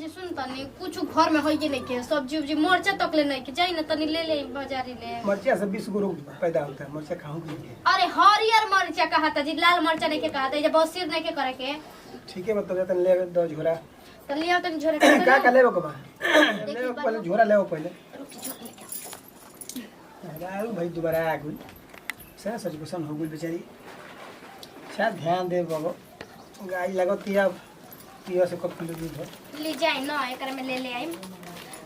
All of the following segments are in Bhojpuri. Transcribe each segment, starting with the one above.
जी सुन तनी कुछ घर में होई नहीं के सब्जी उब्जी मरचा तक ले नहीं के जाई ना तनी ले ले बाजारी ले। मरचा से 20 गो रोग पैदा होता है, मरचा खाऊं के। अरे हरियर मरचा कहा था जी, लाल मरचा नहीं के कहा था, ये बसिर नहीं के करे के। ठीक है मतलब तनी ले दो झोरा। तो लिया तनी झोरे का का लेबो के बा? ले पहले झोरा लेओ पहले। अरे भाई दोबारा आ गई। सर सच गुस्सा हो गई बेचारी। शायद ध्यान दे बाबू। गाय लगती है पियो से कब किलो दूध हो ले जाए ना एकरा में ले ले आई।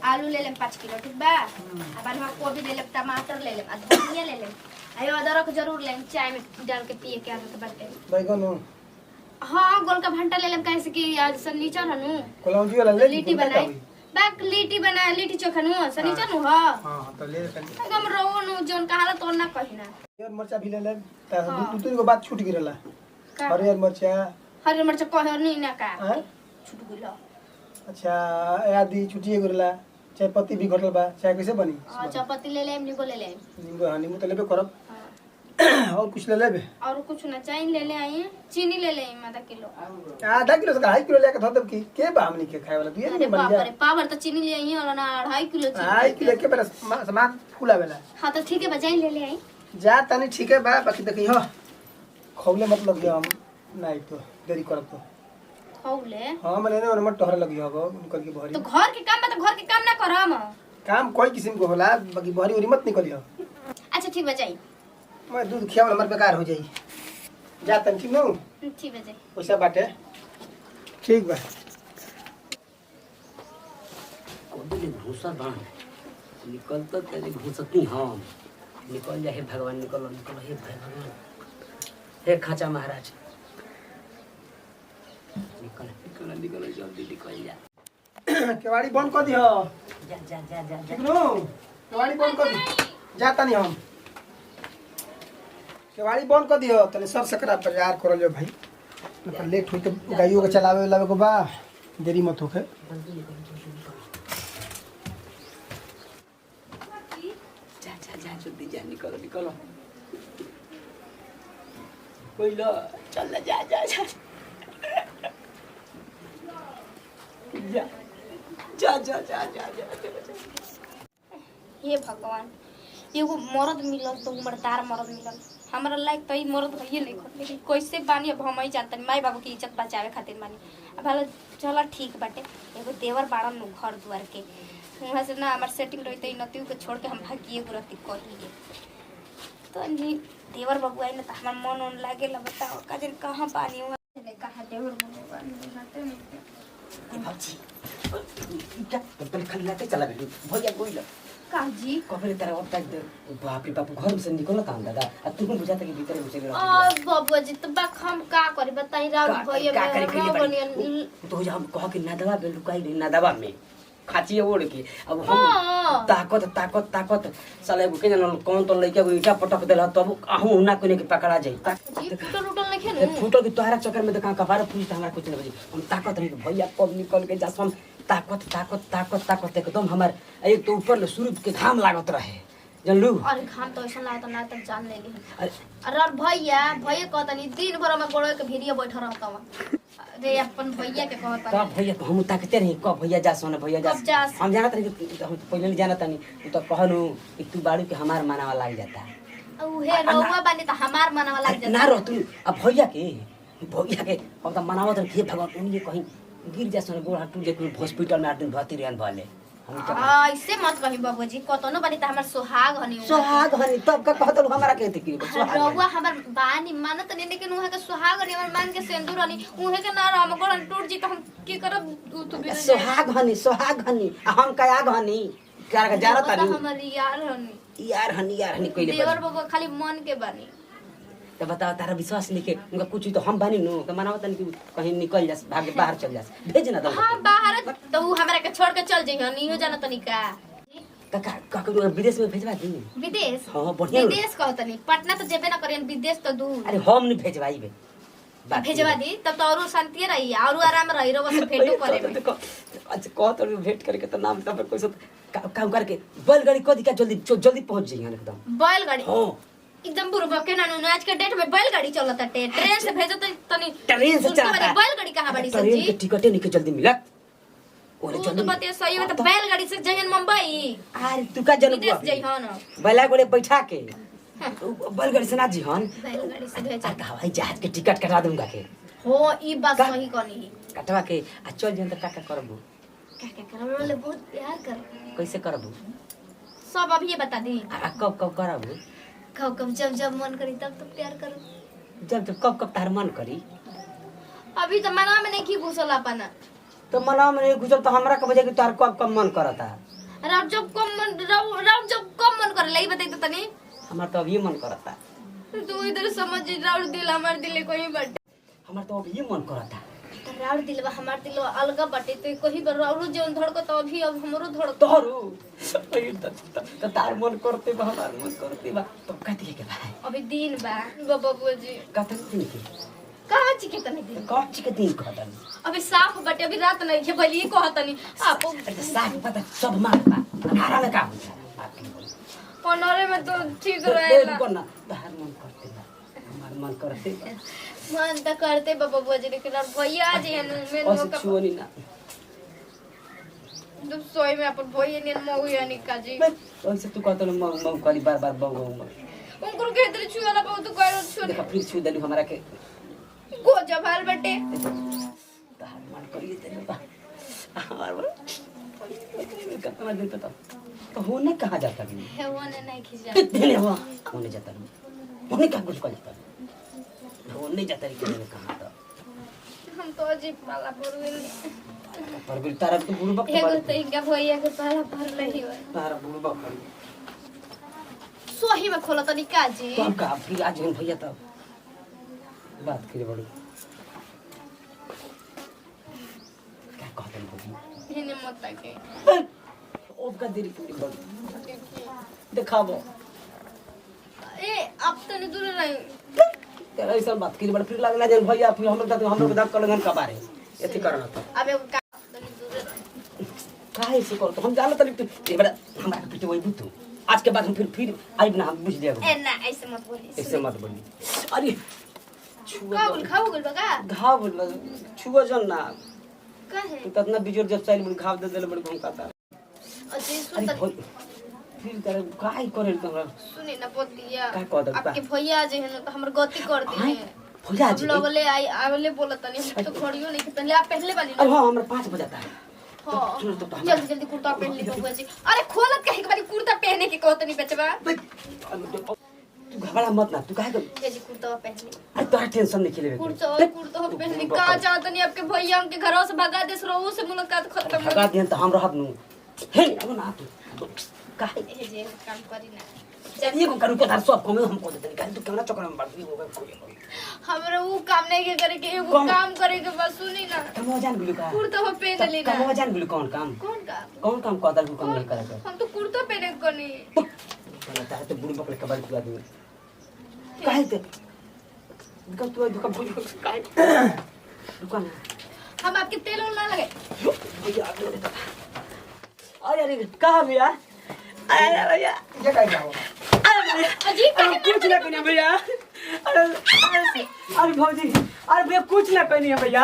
आलू ले लेम 5 किलो ठीक बा। अब हम गोभी ले लेम, टमाटर ले लेम, धनिया ले लेम, आयो अदरक जरूर लेम, चाय में डाल के पिए के आदत बाटे। बैगन हो हां गोल का भंटा ले लेम काहे से कि आज सनीचर हनु कलौंजी वाला ले लिट्टी बनाई। बाक लिट्टी बना लिट्टी चोखा नु सनीचर नु हां हां तो ले तनी एकदम रोव नु जोन कहाला तो ना कहिना। यार मरचा भी ले ले दू तीन गो बात छूट गिरला। का? हरियर मरचा हरियर मरचा कहर नहीं ना का हैं? छूट गेलो। अच्छा आदि छुटिए गिरला। चाय पत्ती भी घटल बा, चाय कैसे बनी? अच्छा पत्ती ले लेम, नींबू ले लेम। नींबू हां नींबू तो लेबे करब। और कुछ ले लेबे? और कुछ ना चाहिए ले ले आई, चीनी ले ले आधा किलो। आधा किलो से 2.5 किलो लेके धो देब की के बा हमनी के खाए वाला दुए अरे नहीं बन बाप जा। रे पावर तो चीनी ले आई और ना 2.5 किलो चीनी। 2.5 किलो के बड़ा सामान फूला वाला। हां तो ठीक है बजाई ले ले आई। जा तनी ठीक है बा, बाकी देखी हो खौले मतलब के हम नहीं तो देरी करब तो खौले हां मने ने मत टहर लगी हो निकल के बहरी। तो घर के काम में तो घर के काम ना करम। काम कोई किस्म को होला, बाकी बहरी उरी मत निकलियो। अच्छा ठीक बजाई। मैं दूध खियावल हमर बेकार हो जाई। जा तनी ठीक नो ठीक बजाई। पैसा बाटे ठीक बा। कोदले घूसा बाण निकलता तेरे घूसती हम निकल जा। हे भगवान निकलो निकलो, हे भगवान, हे खाचा महाराज निकल निकल निकल जल्दी निकल जा। केवाड़ी बंद कर दियो। जा जा जा जा जा। ठीक नो केवाड़ी बंद कर दी। जा तनी हम केवाड़ी बंद कर दियो तनी सर सकरा प्रयार करल जो भाई न लेट होई तो गाइयो के चलावे लावे को बा देरी मत होखे। जा जा जा जल्दी जा निकलो निकलो पहिलो चल जा जा जा जा जा जा जा जा। हे भगवान एगो मर्द मिलल तो उम्रदार मर्द मिलल। हमरा लायक तो ई मर्द भइए नहीं खत, लेकिन कैसे बानी अब हम ही जानतनी माई बाबू की इज्जत बचावे खातिर बानी। अब हाल चला ठीक बाटे। एगो देवर बाड़न नु घर दुआर के वहां से ना हमार सेटिंग रहिते नतिउ के छोड़ के हम भागिए गुरती कहिए। तो नी देवर बाबू आई ना त हमर मन उन लागे ला बताओ काजन कहां बानी वहां ने कहा देवर बाबू बानी हाथे में ए भाजी क्या तो खाली लाते चला गई भैया गोइला काजी कबरे तेरा और तक बाप रे बाप घर से निकल ना दादा आ तू को बुझाता कि भीतर घुसे रह। आ बाबू जी तो बा हम का करी बताई राव भैया का करे के में लिए तो हम कह के ना दवा पे लुकाई ना दवा में खाची ओढ़ के अब हम ताकत ताकत ताकत साले एगो के जन कौन तो लइका को ईटा पटक देला तब आहू ना कोने के पकड़ा जाई जी टूटल उटल नहीं खेनु फूटो की तोहरा चक्कर में देखा कबार पूछ हमरा कुछ नहीं बजी हम ताकत नहीं भैया कब निकल के जासम ताकत ताकत ताकत ताकत एकदम हमार एक तो ऊपर सूरज के घाम लागत रहे जानलू। अरे घाम तो ऐसा लागत ना तक जान ले ली। अरे भैया भैया कहतनी दिन भर में गोड़ के भिड़िया बैठ रहता हूं। अरे अपन भैया के कहता कब भैया तो हम ताकते रही कब भैया जा सोने भैया जा हम जानत रही हम पहले नहीं जानत नहीं तो कहलू कि तू बाड़ू के हमार मनावा लाग जाता उहे रउवा बानी त हमार मनवा लाग जाता ना रह तू अब भैया के अब तो मनावत रही भगवान उन्हीं कहीं गिर जा सोने गोड़ टूट जाए हॉस्पिटल में 8 दिन भर्ती रहन भले ऐसे मत कही बाबूजी कतनो बानी त हमर सोहाग हनी सोहाग हनी तब का कहत हमारा कहते कि रउवा हमर बानी मानत नहीं लेकिन उहे के सोहाग हनी हमर मान के सिंदूर हनी उहे के ना हम गोड़ टूट जी त हम की करब तू बिना सोहाग हनी हम कयाग हनी क्या का जानत हनी हमर यार हनी कइले देवर बाबू खाली मन के बानी तो बताओ तारा विश्वास नहीं के उनका कुछ तो हम बानी नो तो मनाओ तन कि कहीं निकल जा भाग बाहर चल जा भेज ना दो हां बाहर तो हमरा के छोड़ के चल जइहन इहो जाना तनी का का विदेश में भेजवा दी विदेश हां बढ़िया विदेश कहतनी पटना तो जेबे ना करियन विदेश तो दूर। अरे हम नहीं भेजवाई बे भेजवा दी तब तो और शांति रही और आराम रही रो बस भेंटो करे में। अच्छा कह तो भेंट करके तो नाम तब कोई काम करके बैलगाड़ी को दिखा जल्दी पहुंच जाइए एकदम बैलगाड़ी हां एकदम बुरबा के नानू आज के डेट में बैलगाड़ी चलता ट्रेन से भेजो तो तनी ट्रेन से चलता बैलगाड़ी कहां बड़ी ट्रेन सब्जी के टिकट नहीं के जल्दी मिलत ओरे तू तो बतिया सही है तो बैलगाड़ी से जइहन मुंबई अरे तू का जन विदेश जइहन बैला गोड़े बैठा के बैलगाड़ी से ना जीहन बैलगाड़ी से भेज आ हवाई जहाज के टिकट कटा दूंगा के हो ई बात सही कहनी कटवा के आ चल जन त का करबू क्या करब वाले बहुत प्यार कर कैसे करबू सब अभी बता दी आ कब करबू कब जब मन करी तब तो प्यार करो जब कब तार मन करी अभी तो मना में नहीं की घुसल अपना तो मना में नहीं घुसल तो हमरा के बजे कि तार कब मन करता राव जब कम मन करे लई बताई तो तनी हमार तो अभी मन करता तू इधर समझ राव दिल हमार दिल कोई बटे हमार तो अभी मन करता राव दिलवा हमार दिल अलग बटे तो कोई बार राव जोन धड़को तो अभी अब हमरो धड़को तोरो तो तार मन करते बा हमार मन करते बा तो कहती है के भाई अभी दिन बा बाबूजी कहते दिन के कहां चिके तनी दिन कौन ची के दिन कहता अभी साफ बटे अभी रात नहीं के बली कहतनी आप अरे साफ पता सब मार बा हमारा में का होता आपकी बोल पनरे में तो ठीक रहेला को ना तार मन करते बा हमार मन करते बा मन तो करते बाबूजी लेकिन अब भैया जी में और छुओनी ना जब सोई में अपन भैया ने मऊ यानी काजी वैसे तू कहत मौ करी बार बंगो उनको के इधर छुआला बहुत करो छुआ देखा फिर छू देलू हमरा के को जबाल बटे तार मन करिए तेरे बा हमार बा कितना दिन पे तो होने कहाँ जाता भी है वो ने नहीं खिंचा कितने ने हुआ होने जाता नहीं होने का कुछ कर जाता होने जाता नहीं कितने कहाँ तो हम तो अजीब पाला पर पर तारा तो बुढ़बा एगो तो इनका भैया के पाला पर नहीं हो तारा बुढ़बा पर सोही में खोला तनी काजी तो हम का फिर आज हम भैया तब बात करे बड़ी क्या कहते हैं भैया इने मत ताके ओब का देरी पूरी बड़ी दिखाबो ए अब तो नहीं दूर रही तेरा ऐसा बात करी बड़ा फिर लगना जन भैया फिर हम लोग दाग कर लगन कबारे एथी करना था अब एगो का तनी दूर रही काहे से कर तो हम जाला तनी ए बड़ा हमरा के पीछे वही बुतू आज के बाद हम फिर आई ना हम बुझ लिया ए ना ऐसे मत बोली ऐसे मत बोली अरे छुआ का बोल खाओ बोल बगा घाव बोल छुआ जन ना काहे तू इतना बिजोर जब चाइल बड़ी घाव दे देले बड़ी भौंकाता अजी अरे सुन फिर तेरे काहे करे तोरा सुनी ना बोतिया का कह दे आपके भैया जे है ना तो हमर गति कर दी है भैया हम जी लोग ले आई आगले बोला तनी हम तो खड़ियो नहीं पहले आप पहले वाली अरे हां हमरा 5 बजाता है हां सुन तो जल्दी जल्दी कुर्ता पहन ली बबुआ जी अरे खोलत कहे के बारी कुर्ता पहने के कहत नहीं बेचबा तू घबरा मत ना तू काहे ये जी कुर्ता पहन ली अरे तोरा टेंशन नहीं खेले कुर्ता पहन ली का चाहत नहीं आपके भैया के घरों से भगा देस रहो से मुलाकात खत्म हो भगा दियन तो हम रहब नु हे अब ना तू काहे ये जे काम करी ना चलिए को करू के तार सब कमे हम को देते काहे तू केना चक्कर में बढ़ती होगा कोई हमरा वो काम नहीं के करे के एगो काम करे के बस सुनी ना कम जान गुलू का कुर्ता पहन ली ना कम जान गुलू कौन काम कौन काम कहता तू काम नहीं करे हम तो कुर्ता पहने कोनी तारे तो बुढ़ी बकले के बारे दूर काहे ते दुकान तू दुकान बुढ़ी काहे दुकान हम आपके तेल ना लगे भैया आ गए अरे अरे कहां भैया अरे भैया ये काय जाओ अजी कुछ ना कोनी भैया अरे भौजी अरे भैया कुछ ना कोनी है भैया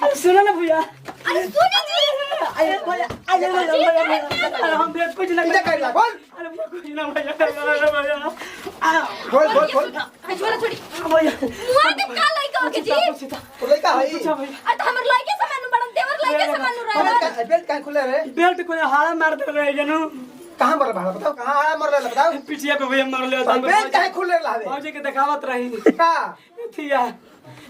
अरे सुनो ना भैया अरे सुनी जी अरे भैया अरे हम भैया कुछ ना ये काय जाओ बोल अरे भैया कुछ ना भैया बोल छोड़ा छोड़ी भैया मुआ के का लइका के जी तो लइका हई आ तो हमर लइके सामान बड़न देवर लइके सामान रहा बेल्ट काहे खुले रे बेल्ट को हाड़ा मार दे रहे जनू कहां मरल भाड़ा बताओ कहां आया मरल बताओ पिछिया पे भैया मार लिया बेल्ट काहे खुले लावे भौजी के दिखावत रही का थिया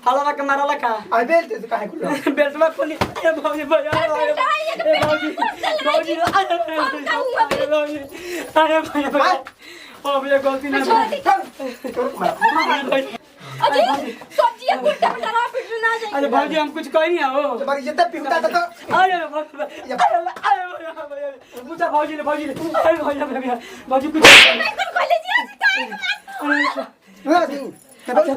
हलवा के मारला का आ बेल्ट काहे खुले बेल्टवा खोली ए भौजी भैया ए भौजी भौजी अरे भैया ओ भैया गलती ना अजी सब्जी कुर्ता बटा फिट ना जाए अरे भौजी हम कुछ कह नहीं आओ तुम्हारी जितना पिहुता था तो अरे भैया पूछा भौजी ने अरे भैया भौजी कुछ एकदम खोले जी आज ना दी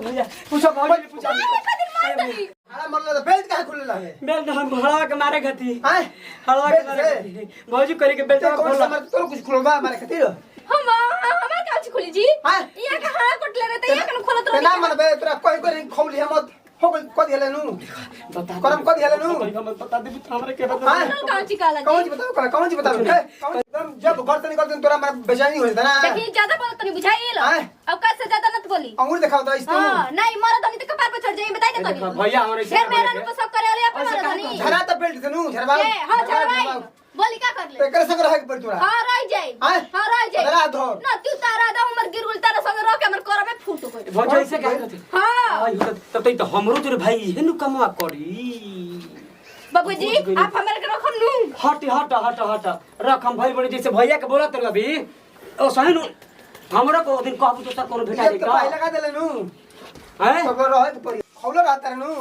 भैया पूछा भौजी पूछा आला मरल तो बेल्ट काहे खुले लावे बेल्ट हम हलवा के मारे गती हां हलवा के मारे गती भौजी करे के बेल्ट कौन खोल समझ तो कुछ खुलवा हमारे खातिर हम हमार काची खोली जी हां ये का हां कटले रहते ये कन खोलत ते ना मन बे तोरा कोई कोई खोली हम हो गई कद हेले नु बता करम कद हेले नु बता दे हमरे के कौन सी काला कौन सी बताओ कौन सी बताओ एकदम जब घर से निकलते तोरा मैं बेचैनी हो जाता ना देखिए ज्यादा बोलत नहीं बुझाई लो अब का से ज्यादा मत बोली अंगूर दिखाओ तो इस हां नहीं मरद नहीं तो कपार पे चढ़ जाई बताई दे तनी भैया हमरे फिर मेरा को सब करे ले अपन मरद नहीं झरा तो बेल्ट से नु झरवा हां झरवाई बोली का कर ले एकरे संग रहे के पड़ तोरा हां रह जाई हां रह जाई अरे धो ना तू तारा दा उमर गिर गुल तारा संग रह के हमर करबे फूट कोई भौजी ऐसे काहे रहते हां तब तो हमरो तोरे भाई हेनु कमा करी बाबूजी आप हमरे के रखम नु हट रख हम भाई बड़ी जैसे भैया के बोलत रह अभी ओ सही नु हमरा को दिन कहबू तो सर कोनो भेटा दे तो पाई लगा देले नु हैं सब रहे के पड़ी खौलो रहता नु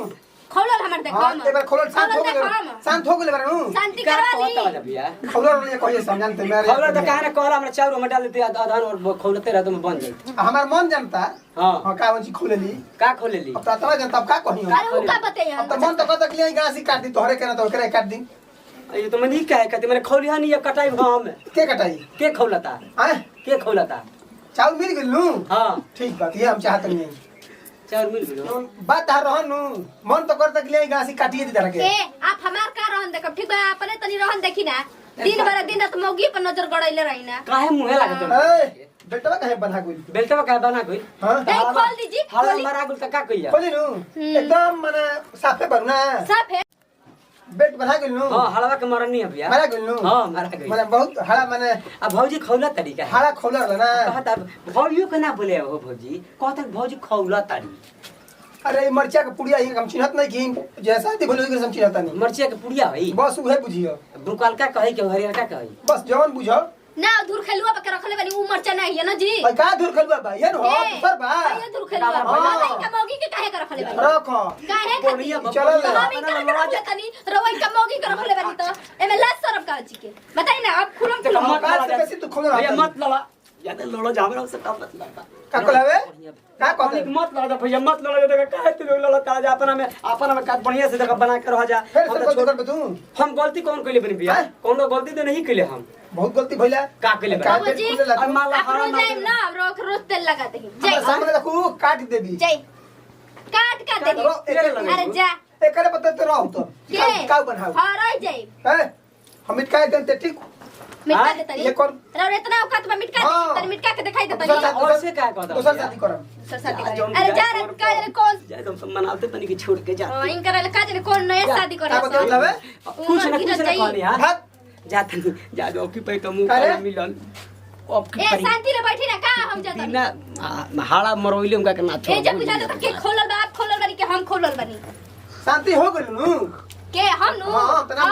खौलल हमर देखो हां एक बार खौलो शांत हो गेले बारे नु शांति का करवा कहता दी भैया खौलो नहीं कहिए समझान ते मेरे खौला तो कहने कहला हमरा चाउर में डाल देते आधान और खौलते रह तुम बन जाई हमार मन जानता हां हां का वंची खोलेली का खोले ली अब तो तवा जनता का कहियो अरे उ का बताइए अब तो मन तो कहता कि गासी काट दी तोहरे के ना तो करे काट दी ये तो मनी कहे कहते मेरे खौलिया नहीं ये कटाई हम के कटाई के खौलता हैं के खौलता चाउर मिल गेल नु हां ठीक बात ये हम चाहत नहीं चाउर मिल गयो बात आ रहन नु मन तो करता कि गासी काटिए दी तरह के ए आप हमार का रहन देखब ठीक बा अपने तनी रहन देखी ना दिन भर दिन रात मौगी पर नजर गड़ैले रही ना काहे मुहे लागत ए बेटवा कहे बना गइल बेल्टवा काहे बना गई हां नहीं खोल दीजिए हाला खोली मारा गुल का कहिया खोली नु एकदम माने साफे बनु ना साफ है बेट बना गेल नु हां हलवा के मरन नहीं है भैया मारा गेल नु हां मारा गई माने बहुत हड़ा माने अब भौजी खौला तरीका है हड़ा खोला रहल ना कहता भौजियो के ना बोले हो भौजी कहता भौजी खौला तारी अरे ई मरचा के पुड़िया ही हम चिन्हत नहीं कि जैसा दी बोलो कि हम चिन्हत नहीं मरचिया के पुड़िया है बस उहे बुझियो बुकाल का कहे के हरियर का कहे बस जवन बुझो ना दूर खेलुआ पे के रखले बानी उ मरचा नहीं है ना जी और का दूर खलबा बा ये हो दूसर बा ये दूर खेलुआ हाँ। नहीं का मौगी के काहे के रखले बानी रखो काहे बढ़िया खाती चलो ले। हम इनका के रखले तनी रोई का मौगी के रखले बानी तो एमे लाज शरम का जी के बताई ना अब खुलम देखो, खुलम मत बात से बेसी तू खोलो भैया रहता मत लड़ा ज्यादा लड़ो जामरा से का मतलब का कोलावे का कहते मत लड़ा भैया मत लड़ा देखा काहे तू लड़ा ता जा अपना में का बढ़िया से देखा बना के रह जा फिर हम से तो गलती छोड़ कर तू हम गलती कौन कइले बनी भैया हैं? कोनो गलती तो नहीं कइले हम बहुत गलती भइला का कइले का बनी? बाबूजी खुले लगा। और माला आप हरा रोज जाइम ना हम रोज तेल लगा देही हमरा जय सामने देखू काट देबी जय काट का दे रो, एके लगे अरे जा एकरे पता तो रहू तो के का बनाऊ हां रह जाई हैं हम इट काहे देते ठीक मिटका हाँ, दे तनी ये कौन? रे इतना औकात में मिटका हाँ। तनी मिटका के दिखाई दे दूसरा तनी और से का कहता दूसर शादी करम सर शादी जा, करे जौन अरे जाए जा रे छोड़ का के। कौन जाए तुम मनाते तनी के छोड़ के जा इनकर का जे कौन नया शादी करे का बता लवे कुछ ना कहनी हां भाग जा तनी जा जो की पे तो मुंह अरे? पर मिलन अब की ए परी शांति ले बैठी ना का हम जाता ना हाड़ा मरोइले उनका के ना ए जब बुझा तो के खोलल बा आप खोलल बानी के हम खोलल बानी शांति हो गेल नु के हम नु हाँ, तना